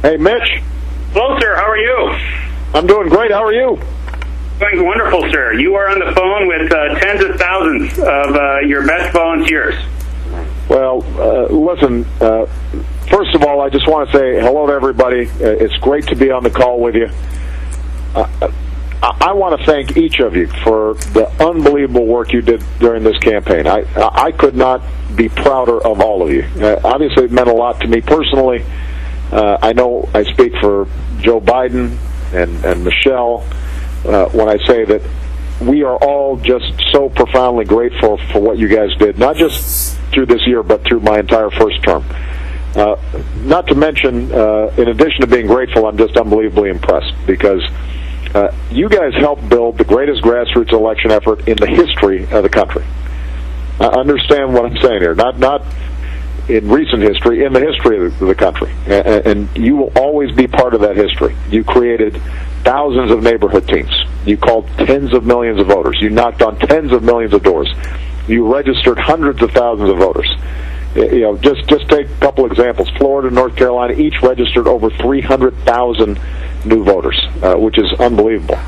Hey, Mitch. Hello, sir. How are you? I'm doing great. How are you? Doing wonderful, sir. You are on the phone with tens of thousands of your best volunteers. Well, listen, first of all, I just want to say hello to everybody. It's great to be on the call with you. I want to thank each of you for the unbelievable work you did during this campaign. I could not be prouder of all of you. Obviously, it meant a lot to me personally. I know I speak for Joe Biden and Michelle when I say that we are all just so profoundly grateful for what you guys did, not just through this year, but through my entire first term. Not to mention, in addition to being grateful, I'm just unbelievably impressed because you guys helped build the greatest grassroots election effort in the history of the country. Understand what I'm saying here. Not in recent history, in the history of the country. And you will always be part of that history. You created thousands of neighborhood teams. You called tens of millions of voters. You knocked on tens of millions of doors. You registered hundreds of thousands of voters. Just take a couple examples. Florida and North Carolina each registered over 300,000 new voters, which is unbelievable.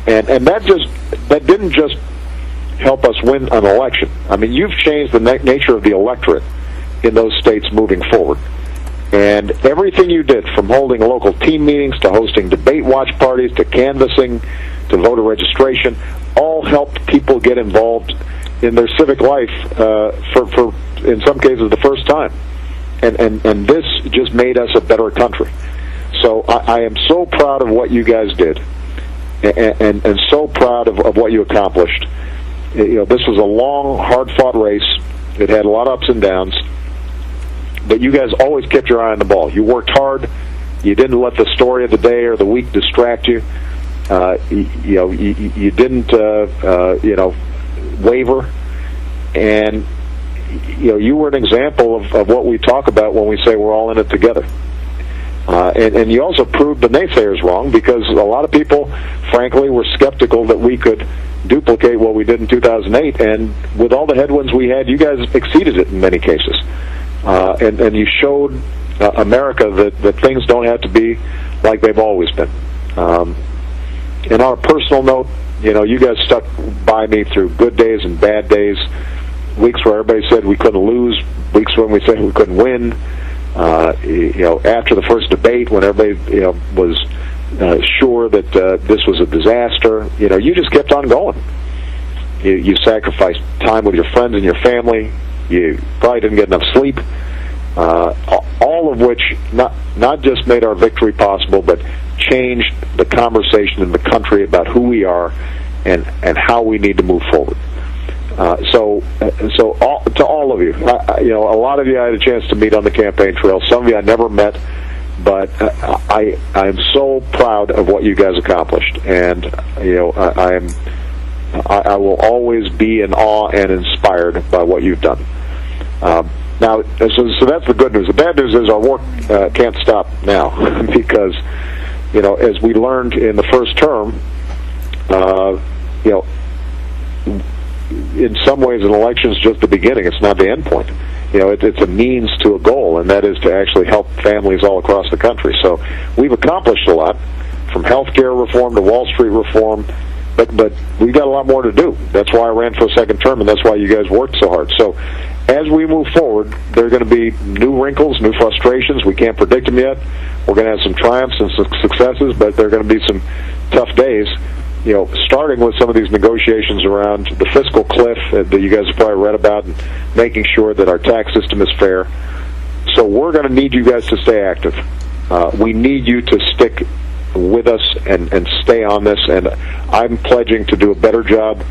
And that didn't just help us win an election. I mean, you've changed the nature of the electorate in those states moving forward. And everything you did, from holding local team meetings to hosting debate watch parties to canvassing to voter registration, all helped people get involved in their civic life for in some cases the first time. And this just made us a better country. So I am so proud of what you guys did and so proud of what you accomplished. This was a long, hard-fought race. It had a lot of ups and downs. But you guys always kept your eye on the ball. You worked hard. You didn't let the story of the day or the week distract you. You didn't, waver. And, you were an example of what we talk about when we say we're all in it together. And you also proved the naysayers wrong because a lot of people, frankly, were skeptical that we could duplicate what we did in 2008. And with all the headwinds we had, you guys exceeded it in many cases. And you showed America that things don't have to be like they've always been. And on a personal note, you guys stuck by me through good days and bad days, weeks where everybody said we couldn't lose, weeks when we said we couldn't win. After the first debate, when everybody was sure that this was a disaster, you just kept on going. You sacrificed time with your friends and your family. You probably didn't get enough sleep. All of which not just made our victory possible, but changed the conversation in the country about who we are and how we need to move forward. To all of you, a lot of you I had a chance to meet on the campaign trail. Some of you I never met, but I'm so proud of what you guys accomplished, and I will always be in awe and inspired by what you've done. Now, so that's the good news. The bad news is our work can't stop now because, as we learned in the first term, in some ways an election is just the beginning. It's not the end point. It's a means to a goal, and that is to actually help families all across the country. So we've accomplished a lot, from health care reform to Wall Street reform, but we've got a lot more to do. That's why I ran for a second term, and that's why you guys worked so hard. So as we move forward, there are going to be new wrinkles, new frustrations. We can't predict them yet. We're going to have some triumphs and some successes, but there are going to be some tough days. Starting with some of these negotiations around the fiscal cliff that you guys have probably read about, and making sure that our tax system is fair. So we're going to need you guys to stay active. We need you to stick with us and stay on this, and I'm pledging to do a better job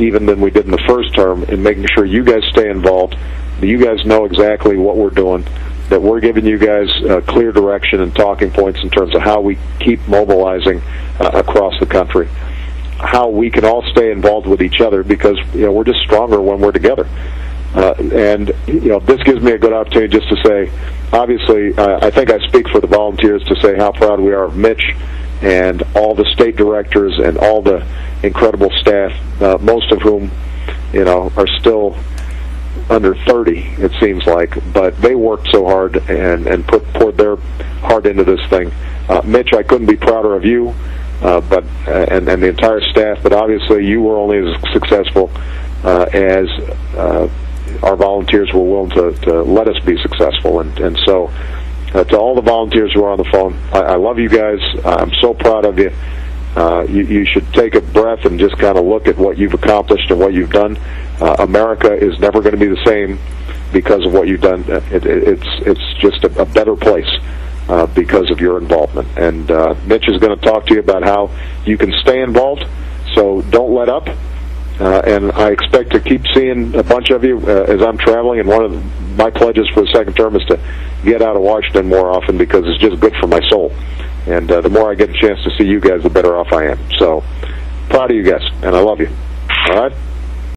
even than we did in the first term in making sure you guys stay involved, that you guys know exactly what we're doing, that we're giving you guys clear direction and talking points in terms of how we keep mobilizing across the country, how we can all stay involved with each other, because we're just stronger when we're together. And this gives me a good opportunity just to say, obviously, I think I speak for the volunteers to say how proud we are of Mitch and all the state directors and all the incredible staff, most of whom are still under 30, it seems like, but they worked so hard and poured their heart into this thing. Mitch, I couldn't be prouder of you, and the entire staff. But obviously, you were only as successful as our volunteers were willing to let us be successful. And so, to all the volunteers who are on the phone, I love you guys. I'm so proud of you. You should take a breath and just kind of look at what you've accomplished and what you've done. America is never going to be the same because of what you've done. It's just a better place because of your involvement. And Mitch is going to talk to you about how you can stay involved, so don't let up. And I expect to keep seeing a bunch of you as I'm traveling, and one of my pledges for the second term is to get out of Washington more often because it's just good for my soul. And the more I get a chance to see you guys, the better off I am. So, proud of you guys, and I love you. All right?